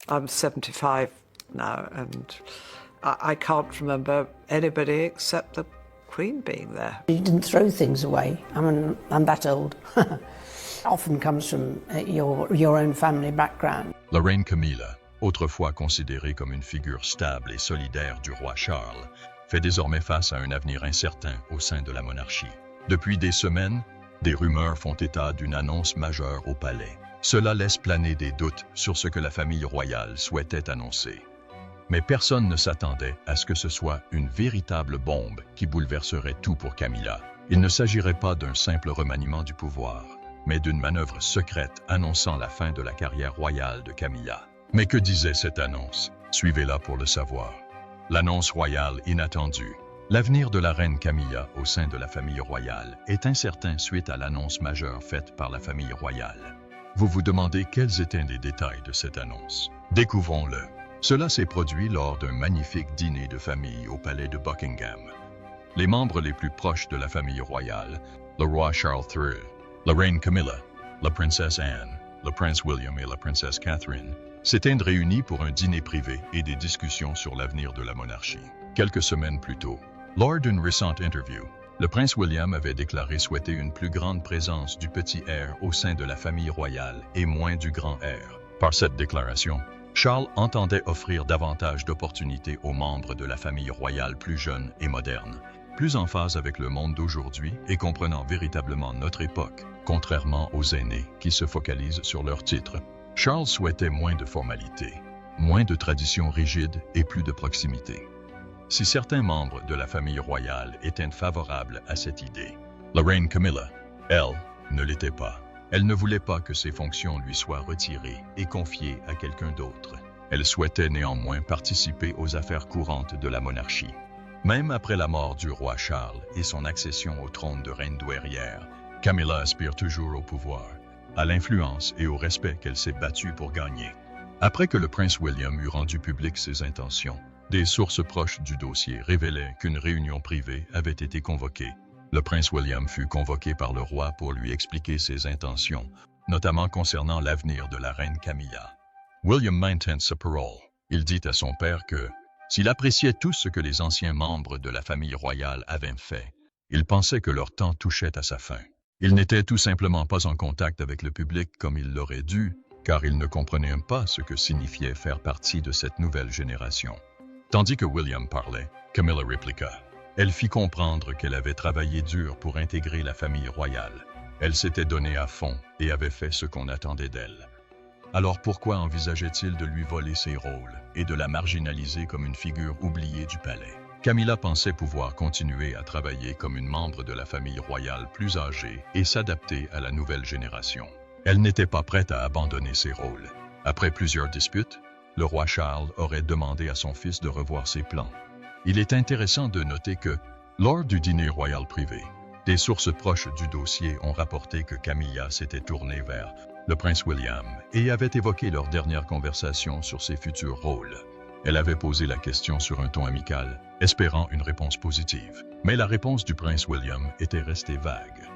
I'm 75 now, and I can't remember anybody except the Queen being there. You didn't throw things away. I'm that old. Often comes from your own family background. La reine Camilla, autrefois considérée comme une figure stable et solidaire du roi Charles, fait désormais face à un avenir incertain au sein de la monarchie. Depuis des semaines, des rumeurs font état d'une annonce majeure au palais. Cela laisse planer des doutes sur ce que la famille royale souhaitait annoncer. Mais personne ne s'attendait à ce que ce soit une véritable bombe qui bouleverserait tout pour Camilla. Il ne s'agirait pas d'un simple remaniement du pouvoir, mais d'une manœuvre secrète annonçant la fin de la carrière royale de Camilla. Mais que disait cette annonce? Suivez-la pour le savoir. L'annonce royale inattendue. L'avenir de la reine Camilla au sein de la famille royale est incertain suite à l'annonce majeure faite par la famille royale. Vous vous demandez quels étaient les détails de cette annonce. Découvrons-le. Cela s'est produit lors d'un magnifique dîner de famille au palais de Buckingham. Les membres les plus proches de la famille royale, le roi Charles III, la reine Camilla, la princesse Anne, le prince William et la princesse Catherine, s'étaient réunis pour un dîner privé et des discussions sur l'avenir de la monarchie. Quelques semaines plus tôt, lors d'une récente interview, le prince William avait déclaré souhaiter une plus grande présence du petit heir au sein de la famille royale et moins du grand heir. Par cette déclaration, Charles entendait offrir davantage d'opportunités aux membres de la famille royale plus jeunes et modernes, plus en phase avec le monde d'aujourd'hui et comprenant véritablement notre époque, contrairement aux aînés qui se focalisent sur leur titre. Charles souhaitait moins de formalités, moins de traditions rigides et plus de proximité. Si certains membres de la famille royale étaient favorables à cette idée, la reine Camilla, elle, ne l'était pas. Elle ne voulait pas que ses fonctions lui soient retirées et confiées à quelqu'un d'autre. Elle souhaitait néanmoins participer aux affaires courantes de la monarchie. Même après la mort du roi Charles et son accession au trône de reine douairière, Camilla aspire toujours au pouvoir, à l'influence et au respect qu'elle s'est battue pour gagner. Après que le prince William eut rendu public ses intentions, des sources proches du dossier révélaient qu'une réunion privée avait été convoquée. Le prince William fut convoqué par le roi pour lui expliquer ses intentions, notamment concernant l'avenir de la reine Camilla. William maintint sa parole. Il dit à son père que, s'il appréciait tout ce que les anciens membres de la famille royale avaient fait, il pensait que leur temps touchait à sa fin. Il n'était tout simplement pas en contact avec le public comme il l'aurait dû, car il ne comprenait pas ce que signifiait faire partie de cette nouvelle génération. Tandis que William parlait, Camilla répliqua. Elle fit comprendre qu'elle avait travaillé dur pour intégrer la famille royale. Elle s'était donnée à fond et avait fait ce qu'on attendait d'elle. Alors pourquoi envisageait-il de lui voler ses rôles et de la marginaliser comme une figure oubliée du palais? Camilla pensait pouvoir continuer à travailler comme une membre de la famille royale plus âgée et s'adapter à la nouvelle génération. Elle n'était pas prête à abandonner ses rôles. Après plusieurs disputes, le roi Charles aurait demandé à son fils de revoir ses plans. Il est intéressant de noter que, lors du dîner royal privé, des sources proches du dossier ont rapporté que Camilla s'était tournée vers le prince William et avait évoqué leur dernière conversation sur ses futurs rôles. Elle avait posé la question sur un ton amical, espérant une réponse positive. Mais la réponse du prince William était restée vague.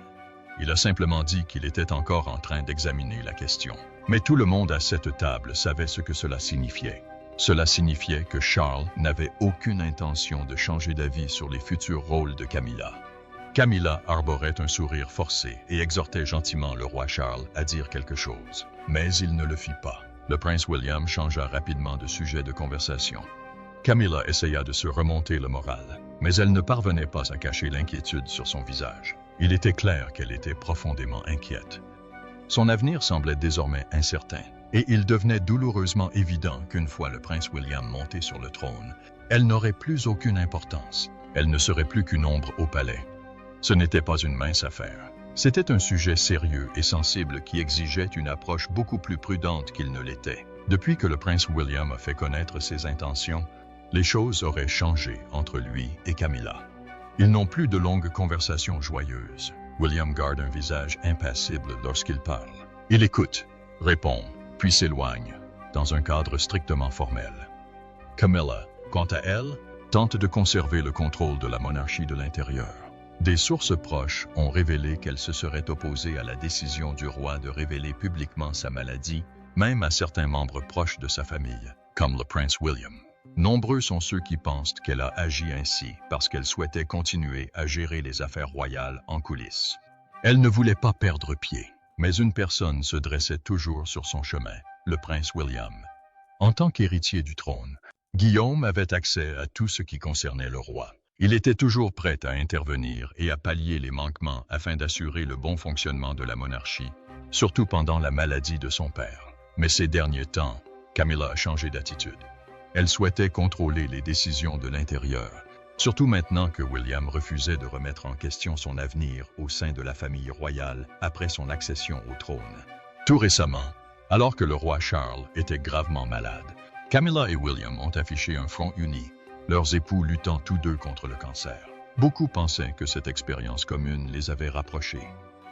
Il a simplement dit qu'il était encore en train d'examiner la question. Mais tout le monde à cette table savait ce que cela signifiait. Cela signifiait que Charles n'avait aucune intention de changer d'avis sur les futurs rôles de Camilla. Camilla arborait un sourire forcé et exhortait gentiment le roi Charles à dire quelque chose. Mais il ne le fit pas. Le prince William changea rapidement de sujet de conversation. Camilla essaya de se remonter le moral, mais elle ne parvenait pas à cacher l'inquiétude sur son visage. Il était clair qu'elle était profondément inquiète. Son avenir semblait désormais incertain, et il devenait douloureusement évident qu'une fois le prince William monté sur le trône, elle n'aurait plus aucune importance. Elle ne serait plus qu'une ombre au palais. Ce n'était pas une mince affaire. C'était un sujet sérieux et sensible qui exigeait une approche beaucoup plus prudente qu'il ne l'était. Depuis que le prince William a fait connaître ses intentions, les choses auraient changé entre lui et Camilla. Ils n'ont plus de longues conversations joyeuses. William garde un visage impassible lorsqu'il parle. Il écoute, répond, puis s'éloigne, dans un cadre strictement formel. Camilla, quant à elle, tente de conserver le contrôle de la monarchie de l'intérieur. Des sources proches ont révélé qu'elle se serait opposée à la décision du roi de révéler publiquement sa maladie même à certains membres proches de sa famille, comme le prince William. Nombreux sont ceux qui pensent qu'elle a agi ainsi parce qu'elle souhaitait continuer à gérer les affaires royales en coulisses. Elle ne voulait pas perdre pied, mais une personne se dressait toujours sur son chemin, le prince William. En tant qu'héritier du trône, Guillaume avait accès à tout ce qui concernait le roi. Il était toujours prêt à intervenir et à pallier les manquements afin d'assurer le bon fonctionnement de la monarchie, surtout pendant la maladie de son père. Mais ces derniers temps, Camilla a changé d'attitude. Elle souhaitait contrôler les décisions de l'intérieur, surtout maintenant que William refusait de remettre en question son avenir au sein de la famille royale après son accession au trône. Tout récemment, alors que le roi Charles était gravement malade, Camilla et William ont affiché un front uni, leurs époux luttant tous deux contre le cancer. Beaucoup pensaient que cette expérience commune les avait rapprochés,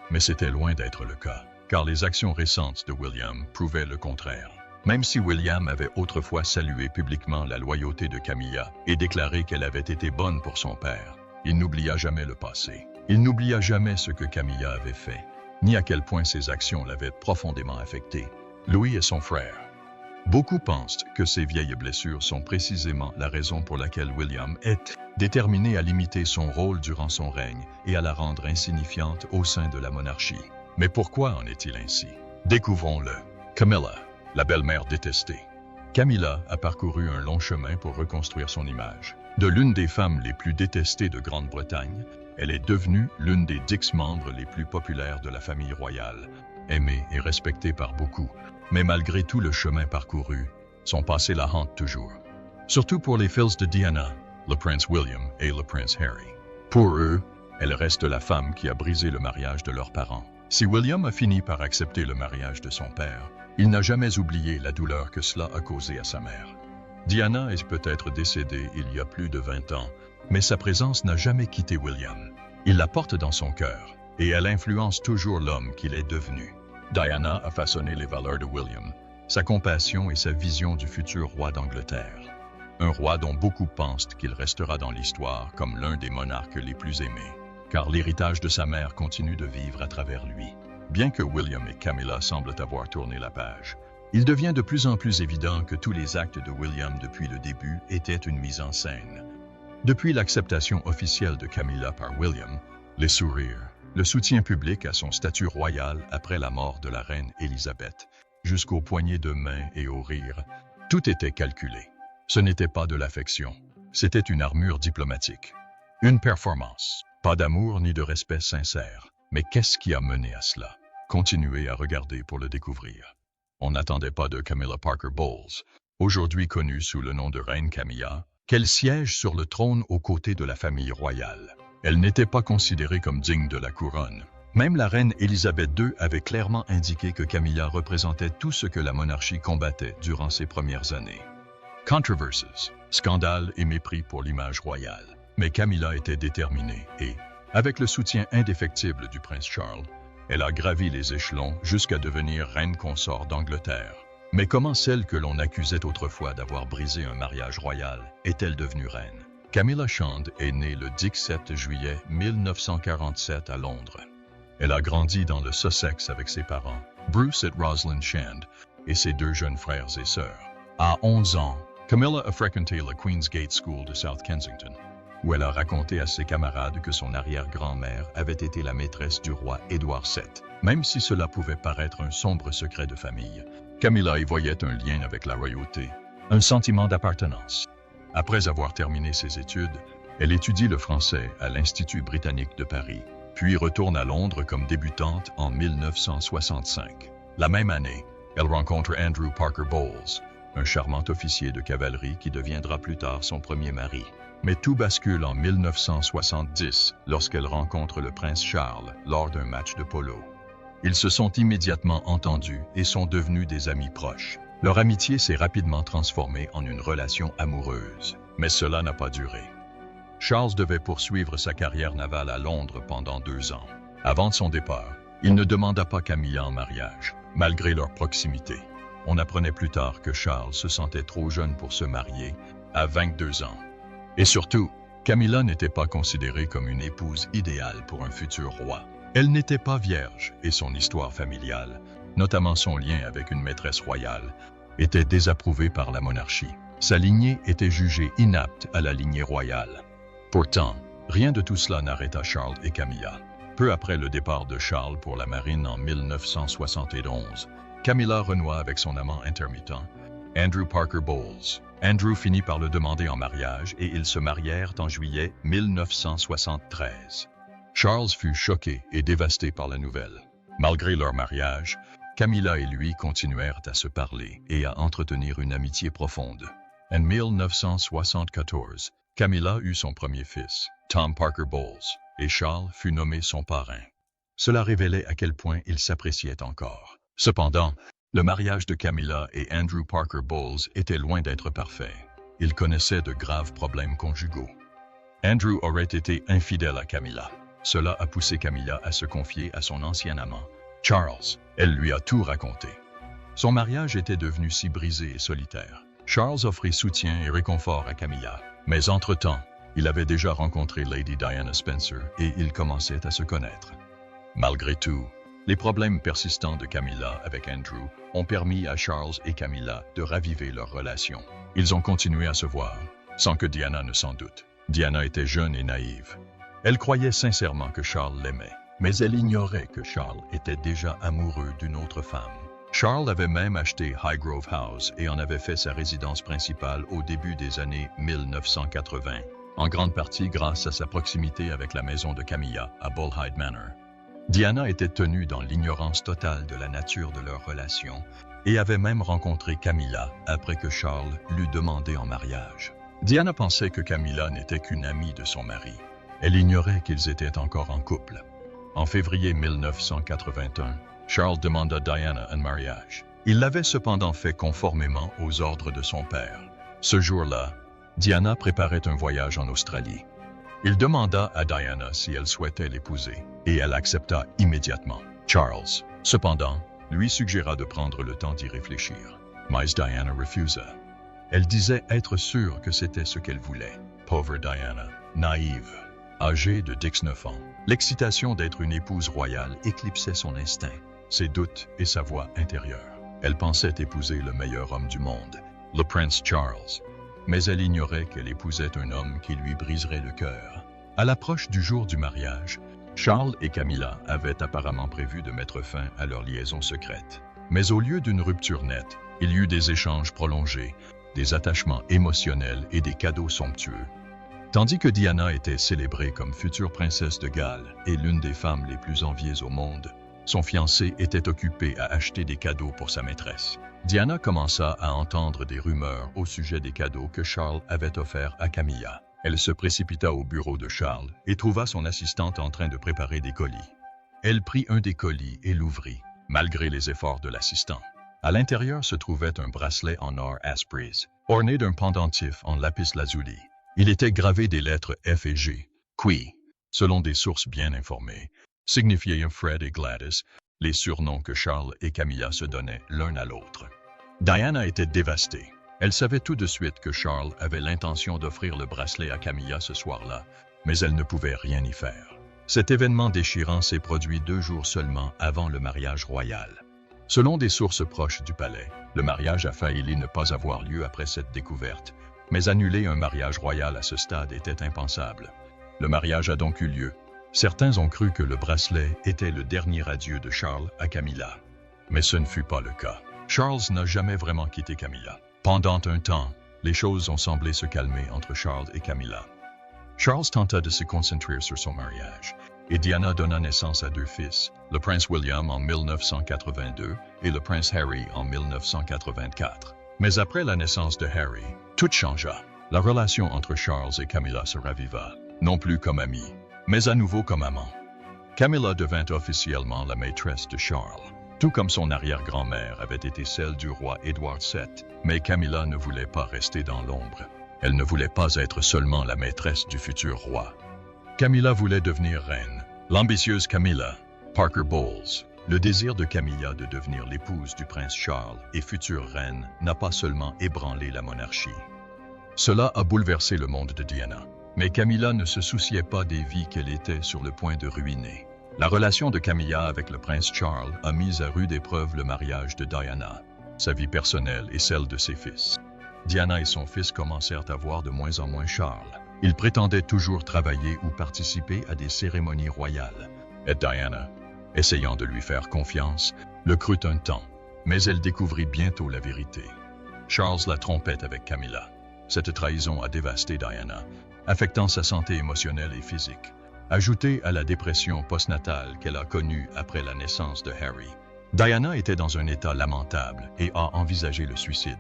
mais c'était loin d'être le cas, car les actions récentes de William prouvaient le contraire. Même si William avait autrefois salué publiquement la loyauté de Camilla et déclaré qu'elle avait été bonne pour son père, il n'oublia jamais le passé. Il n'oublia jamais ce que Camilla avait fait, ni à quel point ses actions l'avaient profondément affecté. Louis et son frère. Beaucoup pensent que ces vieilles blessures sont précisément la raison pour laquelle William est déterminé à limiter son rôle durant son règne et à la rendre insignifiante au sein de la monarchie. Mais pourquoi en est-il ainsi? Découvrons-le. Camilla, la belle-mère détestée. Camilla a parcouru un long chemin pour reconstruire son image. De l'une des femmes les plus détestées de Grande-Bretagne, elle est devenue l'une des 10 membres les plus populaires de la famille royale, aimée et respectée par beaucoup. Mais malgré tout le chemin parcouru, son passé la hante toujours. Surtout pour les fils de Diana, le prince William et le prince Harry. Pour eux, elle reste la femme qui a brisé le mariage de leurs parents. Si William a fini par accepter le mariage de son père, il n'a jamais oublié la douleur que cela a causée à sa mère. Diana est peut-être décédée il y a plus de 20 ans, mais sa présence n'a jamais quitté William. Il la porte dans son cœur, et elle influence toujours l'homme qu'il est devenu. Diana a façonné les valeurs de William, sa compassion et sa vision du futur roi d'Angleterre. Un roi dont beaucoup pensent qu'il restera dans l'histoire comme l'un des monarques les plus aimés, car l'héritage de sa mère continue de vivre à travers lui. Bien que William et Camilla semblent avoir tourné la page, il devient de plus en plus évident que tous les actes de William depuis le début étaient une mise en scène. Depuis l'acceptation officielle de Camilla par William, les sourires, le soutien public à son statut royal après la mort de la reine Élisabeth, jusqu'aux poignées de main et aux rires, tout était calculé. Ce n'était pas de l'affection, c'était une armure diplomatique. Une performance, pas d'amour ni de respect sincère. Mais qu'est-ce qui a mené à cela? Continuez à regarder pour le découvrir. On n'attendait pas de Camilla Parker Bowles, aujourd'hui connue sous le nom de Reine Camilla, qu'elle siège sur le trône aux côtés de la famille royale. Elle n'était pas considérée comme digne de la couronne. Même la reine Élisabeth II avait clairement indiqué que Camilla représentait tout ce que la monarchie combattait durant ses premières années. Controversies, scandales et mépris pour l'image royale. Mais Camilla était déterminée et, avec le soutien indéfectible du prince Charles, elle a gravi les échelons jusqu'à devenir reine consort d'Angleterre. Mais comment celle que l'on accusait autrefois d'avoir brisé un mariage royal est-elle devenue reine? Camilla Shand est née le 17 juillet 1947 à Londres. Elle a grandi dans le Sussex avec ses parents, Bruce et Rosalind Shand, et ses 2 jeunes frères et sœurs. À 11 ans, Camilla a fréquenté la Queen's Gate School de South Kensington, où elle a raconté à ses camarades que son arrière-grand-mère avait été la maîtresse du roi Édouard VII. Même si cela pouvait paraître un sombre secret de famille, Camilla y voyait un lien avec la royauté, un sentiment d'appartenance. Après avoir terminé ses études, elle étudie le français à l'Institut britannique de Paris, puis retourne à Londres comme débutante en 1965. La même année, elle rencontre Andrew Parker Bowles, un charmant officier de cavalerie qui deviendra plus tard son premier mari. Mais tout bascule en 1970 lorsqu'elle rencontre le prince Charles lors d'un match de polo. Ils se sont immédiatement entendus et sont devenus des amis proches. Leur amitié s'est rapidement transformée en une relation amoureuse, mais cela n'a pas duré. Charles devait poursuivre sa carrière navale à Londres pendant 2 ans. Avant son départ, il ne demanda pas Camilla en mariage, malgré leur proximité. On apprenait plus tard que Charles se sentait trop jeune pour se marier, à 22 ans. Et surtout, Camilla n'était pas considérée comme une épouse idéale pour un futur roi. Elle n'était pas vierge et son histoire familiale, notamment son lien avec une maîtresse royale, était désapprouvé par la monarchie. Sa lignée était jugée inapte à la lignée royale. Pourtant, rien de tout cela n'arrêta Charles et Camilla. Peu après le départ de Charles pour la marine en 1971, Camilla renoua avec son amant intermittent, Andrew Parker Bowles. Andrew finit par le demander en mariage et ils se marièrent en juillet 1973. Charles fut choqué et dévasté par la nouvelle. Malgré leur mariage, Camilla et lui continuèrent à se parler et à entretenir une amitié profonde. En 1974, Camilla eut son premier fils, Tom Parker Bowles, et Charles fut nommé son parrain. Cela révélait à quel point ils s'appréciaient encore. Cependant, le mariage de Camilla et Andrew Parker Bowles était loin d'être parfait. Ils connaissaient de graves problèmes conjugaux. Andrew aurait été infidèle à Camilla. Cela a poussé Camilla à se confier à son ancien amant, Charles. Elle lui a tout raconté. Son mariage était devenu si brisé et solitaire. Charles offrit soutien et réconfort à Camilla. Mais entre-temps, il avait déjà rencontré Lady Diana Spencer et ils commençaient à se connaître. Malgré tout, les problèmes persistants de Camilla avec Andrew ont permis à Charles et Camilla de raviver leur relation. Ils ont continué à se voir, sans que Diana ne s'en doute. Diana était jeune et naïve. Elle croyait sincèrement que Charles l'aimait, mais elle ignorait que Charles était déjà amoureux d'une autre femme. Charles avait même acheté Highgrove House et en avait fait sa résidence principale au début des années 1980, en grande partie grâce à sa proximité avec la maison de Camilla à Bullhyde Manor. Diana était tenue dans l'ignorance totale de la nature de leur relation et avait même rencontré Camilla après que Charles l'eut demandé en mariage. Diana pensait que Camilla n'était qu'une amie de son mari. Elle ignorait qu'ils étaient encore en couple. En février 1981, Charles demanda Diana en mariage. Il l'avait cependant fait conformément aux ordres de son père. Ce jour-là, Diana préparait un voyage en Australie. Il demanda à Diana si elle souhaitait l'épouser, et elle accepta immédiatement. Charles, cependant, lui suggéra de prendre le temps d'y réfléchir. Mais Diana refusa. Elle disait être sûre que c'était ce qu'elle voulait. Pauvre Diana, naïve. Âgée de 19 ans, l'excitation d'être une épouse royale éclipsait son instinct, ses doutes et sa voix intérieure. Elle pensait épouser le meilleur homme du monde, le prince Charles, mais elle ignorait qu'elle épousait un homme qui lui briserait le cœur. À l'approche du jour du mariage, Charles et Camilla avaient apparemment prévu de mettre fin à leur liaison secrète. Mais au lieu d'une rupture nette, il y eut des échanges prolongés, des attachements émotionnels et des cadeaux somptueux. Tandis que Diana était célébrée comme future princesse de Galles et l'une des femmes les plus enviées au monde, son fiancé était occupé à acheter des cadeaux pour sa maîtresse. Diana commença à entendre des rumeurs au sujet des cadeaux que Charles avait offerts à Camilla. Elle se précipita au bureau de Charles et trouva son assistante en train de préparer des colis. Elle prit un des colis et l'ouvrit, malgré les efforts de l'assistant. À l'intérieur se trouvait un bracelet en or Aspries, orné d'un pendentif en lapis lazuli. Il était gravé des lettres F et G, qui, selon des sources bien informées, signifiaient Fred et Gladys, les surnoms que Charles et Camilla se donnaient l'un à l'autre. Diana était dévastée. Elle savait tout de suite que Charles avait l'intention d'offrir le bracelet à Camilla ce soir-là, mais elle ne pouvait rien y faire. Cet événement déchirant s'est produit 2 jours seulement avant le mariage royal. Selon des sources proches du palais, le mariage a failli ne pas avoir lieu après cette découverte, mais annuler un mariage royal à ce stade était impensable. Le mariage a donc eu lieu. Certains ont cru que le bracelet était le dernier adieu de Charles à Camilla. Mais ce ne fut pas le cas. Charles n'a jamais vraiment quitté Camilla. Pendant un temps, les choses ont semblé se calmer entre Charles et Camilla. Charles tenta de se concentrer sur son mariage, et Diana donna naissance à 2 fils, le prince William en 1982 et le prince Harry en 1984. Mais après la naissance de Harry, tout changea. La relation entre Charles et Camilla se raviva, non plus comme amis, mais à nouveau comme amants. Camilla devint officiellement la maîtresse de Charles, tout comme son arrière-grand-mère avait été celle du roi Édouard VII, mais Camilla ne voulait pas rester dans l'ombre. Elle ne voulait pas être seulement la maîtresse du futur roi. Camilla voulait devenir reine. L'ambitieuse Camilla Parker Bowles. Le désir de Camilla de devenir l'épouse du prince Charles et future reine n'a pas seulement ébranlé la monarchie. Cela a bouleversé le monde de Diana. Mais Camilla ne se souciait pas des vies qu'elle était sur le point de ruiner. La relation de Camilla avec le prince Charles a mis à rude épreuve le mariage de Diana, sa vie personnelle et celle de ses fils. Diana et son fils commencèrent à voir de moins en moins Charles. Il prétendait toujours travailler ou participer à des cérémonies royales. Et Diana, essayant de lui faire confiance, le crut un temps, mais elle découvrit bientôt la vérité. Charles la trompait avec Camilla. Cette trahison a dévasté Diana, affectant sa santé émotionnelle et physique. Ajoutée à la dépression postnatale qu'elle a connue après la naissance de Harry, Diana était dans un état lamentable et a envisagé le suicide.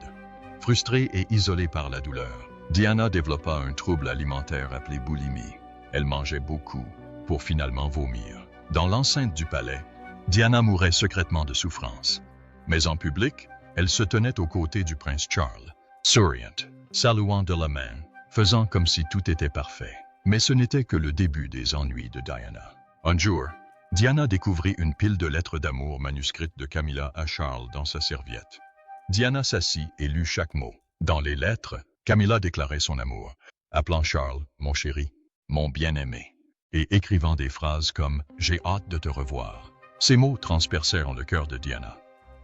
Frustrée et isolée par la douleur, Diana développa un trouble alimentaire appelé boulimie. Elle mangeait beaucoup pour finalement vomir. Dans l'enceinte du palais, Diana mourait secrètement de souffrance. Mais en public, elle se tenait aux côtés du prince Charles, souriant, saluant de la main, faisant comme si tout était parfait. Mais ce n'était que le début des ennuis de Diana. Un jour, Diana découvrit une pile de lettres d'amour manuscrites de Camilla à Charles dans sa serviette. Diana s'assit et lut chaque mot. Dans les lettres, Camilla déclarait son amour, appelant Charles « mon chéri »,« mon bien-aimé », et écrivant des phrases comme « j'ai hâte de te revoir ». Ces mots transpercèrent le cœur de Diana.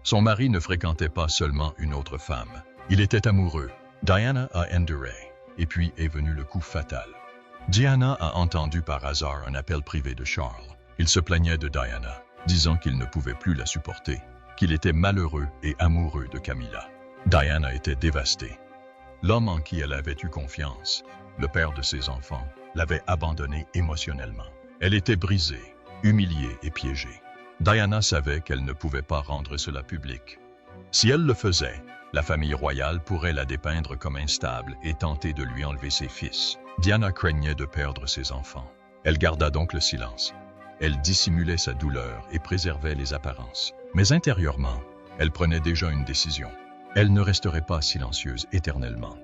Son mari ne fréquentait pas seulement une autre femme. Il était amoureux. Diana a enduré. Et puis est venu le coup fatal. Diana a entendu par hasard un appel privé de Charles. Il se plaignait de Diana, disant qu'il ne pouvait plus la supporter, qu'il était malheureux et amoureux de Camilla. Diana était dévastée. L'homme en qui elle avait eu confiance, le père de ses enfants, l'avait abandonnée émotionnellement. Elle était brisée, humiliée et piégée. Diana savait qu'elle ne pouvait pas rendre cela public. Si elle le faisait, la famille royale pourrait la dépeindre comme instable et tenter de lui enlever ses fils. Diana craignait de perdre ses enfants. Elle garda donc le silence. Elle dissimulait sa douleur et préservait les apparences. Mais intérieurement, elle prenait déjà une décision. Elle ne resterait pas silencieuse éternellement.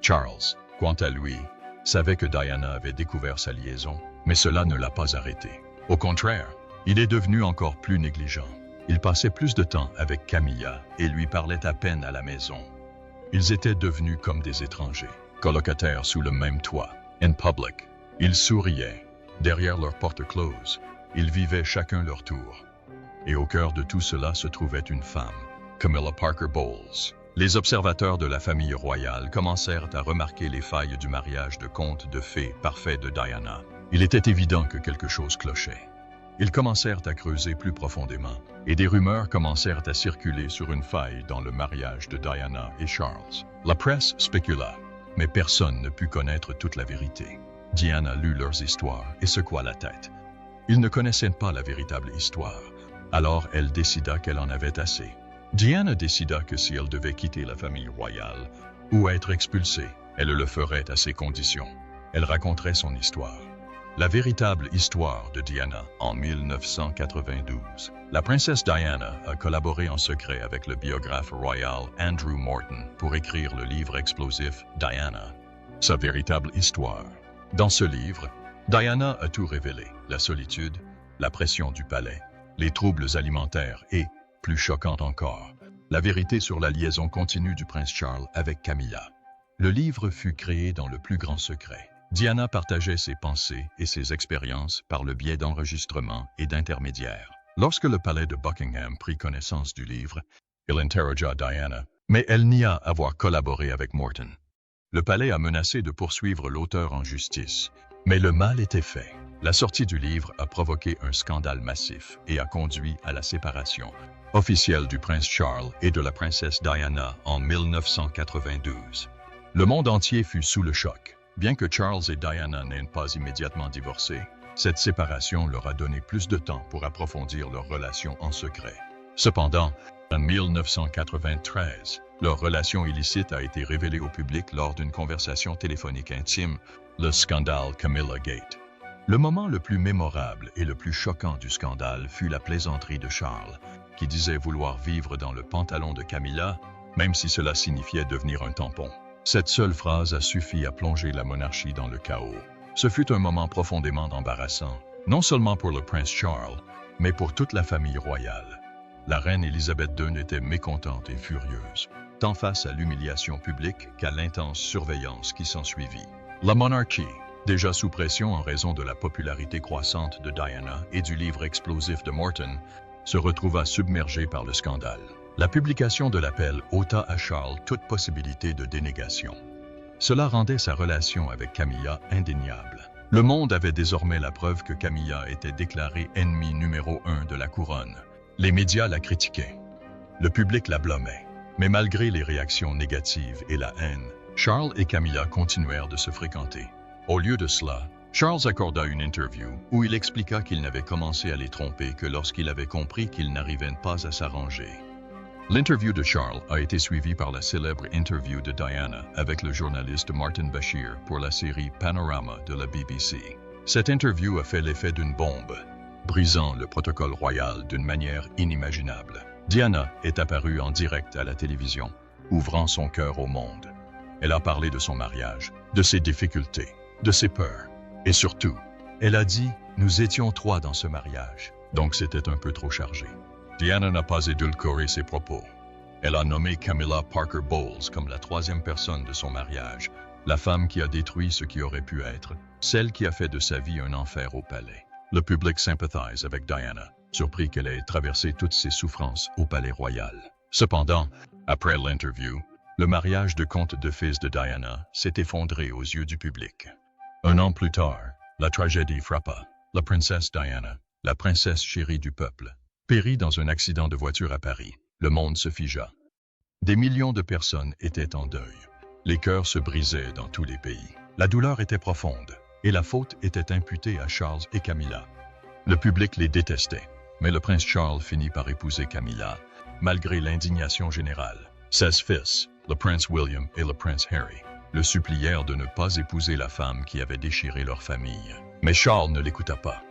Charles, quant à lui, savait que Diana avait découvert sa liaison, mais cela ne l'a pas arrêté. Au contraire, il est devenu encore plus négligent. Il passait plus de temps avec Camilla et lui parlait à peine à la maison. Ils étaient devenus comme des étrangers, colocataires sous le même toit. In public, ils souriaient. Derrière leurs portes closes, ils vivaient chacun leur tour. Et au cœur de tout cela se trouvait une femme, Camilla Parker Bowles. Les observateurs de la famille royale commencèrent à remarquer les failles du mariage de conte de fées parfait de Diana. Il était évident que quelque chose clochait. Ils commencèrent à creuser plus profondément, et des rumeurs commencèrent à circuler sur une faille dans le mariage de Diana et Charles. La presse spécula, mais personne ne put connaître toute la vérité. Diana lut leurs histoires et secoua la tête. Ils ne connaissaient pas la véritable histoire, alors elle décida qu'elle en avait assez. Diana décida que si elle devait quitter la famille royale ou être expulsée, elle le ferait à ses conditions. Elle raconterait son histoire. La véritable histoire de Diana en 1992. La princesse Diana a collaboré en secret avec le biographe royal Andrew Morton pour écrire le livre explosif Diana, sa véritable histoire. Dans ce livre, Diana a tout révélé, la solitude, la pression du palais, les troubles alimentaires et, plus choquant encore, la vérité sur la liaison continue du prince Charles avec Camilla. Le livre fut créé dans le plus grand secret. Diana partageait ses pensées et ses expériences par le biais d'enregistrements et d'intermédiaires. Lorsque le palais de Buckingham prit connaissance du livre, il interrogea Diana, mais elle nia avoir collaboré avec Morton. Le palais a menacé de poursuivre l'auteur en justice, mais le mal était fait. La sortie du livre a provoqué un scandale massif et a conduit à la séparation officielle du prince Charles et de la princesse Diana en 1992. Le monde entier fut sous le choc. Bien que Charles et Diana n'aient pas immédiatement divorcé, cette séparation leur a donné plus de temps pour approfondir leur relation en secret. Cependant, en 1993, leur relation illicite a été révélée au public lors d'une conversation téléphonique intime, le scandale Camilla Gate. Le moment le plus mémorable et le plus choquant du scandale fut la plaisanterie de Charles, qui disait vouloir vivre dans le pantalon de Camilla, même si cela signifiait devenir un tampon. Cette seule phrase a suffi à plonger la monarchie dans le chaos. Ce fut un moment profondément embarrassant, non seulement pour le prince Charles, mais pour toute la famille royale. La reine Élisabeth II était mécontente et furieuse, tant face à l'humiliation publique qu'à l'intense surveillance qui s'ensuivit. La monarchie, déjà sous pression en raison de la popularité croissante de Diana et du livre explosif de Morton, se retrouva submergé par le scandale. La publication de l'appel ôta à Charles toute possibilité de dénégation. Cela rendait sa relation avec Camilla indéniable. Le monde avait désormais la preuve que Camilla était déclarée ennemie numéro 1 de la couronne. Les médias la critiquaient. Le public la blâmait. Mais malgré les réactions négatives et la haine, Charles et Camilla continuèrent de se fréquenter. Au lieu de cela, Charles accorda une interview où il expliqua qu'il n'avait commencé à les tromper que lorsqu'il avait compris qu'ils n'arrivaient pas à s'arranger. L'interview de Charles a été suivie par la célèbre interview de Diana avec le journaliste Martin Bashir pour la série Panorama de la BBC. Cette interview a fait l'effet d'une bombe, brisant le protocole royal d'une manière inimaginable. Diana est apparue en direct à la télévision, ouvrant son cœur au monde. Elle a parlé de son mariage, de ses difficultés, de ses peurs. Et surtout, elle a dit « Nous étions 3 dans ce mariage, donc c'était un peu trop chargé ». Diana n'a pas édulcoré ses propos. Elle a nommé Camilla Parker Bowles comme la 3e personne de son mariage, la femme qui a détruit ce qui aurait pu être, celle qui a fait de sa vie un enfer au palais. Le public sympathise avec Diana, surpris qu'elle ait traversé toutes ses souffrances au palais royal. Cependant, après l'interview, le mariage de conte de fils de Diana s'est effondré aux yeux du public. 1 an plus tard, la tragédie frappa. La princesse Diana, la princesse chérie du peuple, périt dans un accident de voiture à Paris. Le monde se figea. Des millions de personnes étaient en deuil. Les cœurs se brisaient dans tous les pays. La douleur était profonde, et la faute était imputée à Charles et Camilla. Le public les détestait, mais le prince Charles finit par épouser Camilla, malgré l'indignation générale. 16 fils, le prince William et le prince Harry, le supplièrent de ne pas épouser la femme qui avait déchiré leur famille. Mais Charles ne l'écouta pas.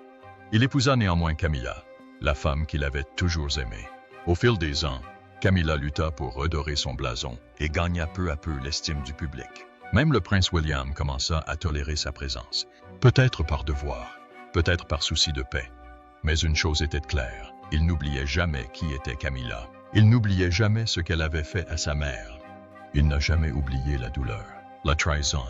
Il épousa néanmoins Camilla, la femme qu'il avait toujours aimée. Au fil des ans, Camilla lutta pour redorer son blason et gagna peu à peu l'estime du public. Même le prince William commença à tolérer sa présence, peut-être par devoir, peut-être par souci de paix. Mais une chose était claire, il n'oubliait jamais qui était Camilla. Il n'oubliait jamais ce qu'elle avait fait à sa mère. Il n'a jamais oublié la douleur, la trahison,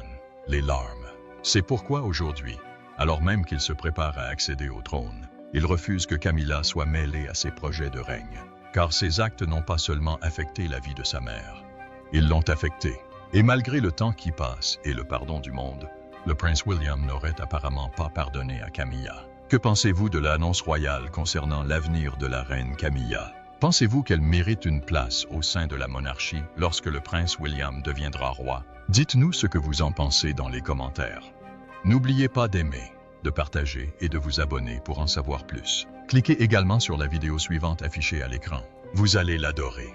les larmes. C'est pourquoi aujourd'hui, alors même qu'il se prépare à accéder au trône, il refuse que Camilla soit mêlée à ses projets de règne. Car ces actes n'ont pas seulement affecté la vie de sa mère, ils l'ont affectée. Et malgré le temps qui passe et le pardon du monde, le prince William n'aurait apparemment pas pardonné à Camilla. Que pensez-vous de l'annonce royale concernant l'avenir de la reine Camilla? Pensez-vous qu'elle mérite une place au sein de la monarchie lorsque le prince William deviendra roi? Dites-nous ce que vous en pensez dans les commentaires. N'oubliez pas d'aimer, de partager et de vous abonner pour en savoir plus. Cliquez également sur la vidéo suivante affichée à l'écran. Vous allez l'adorer.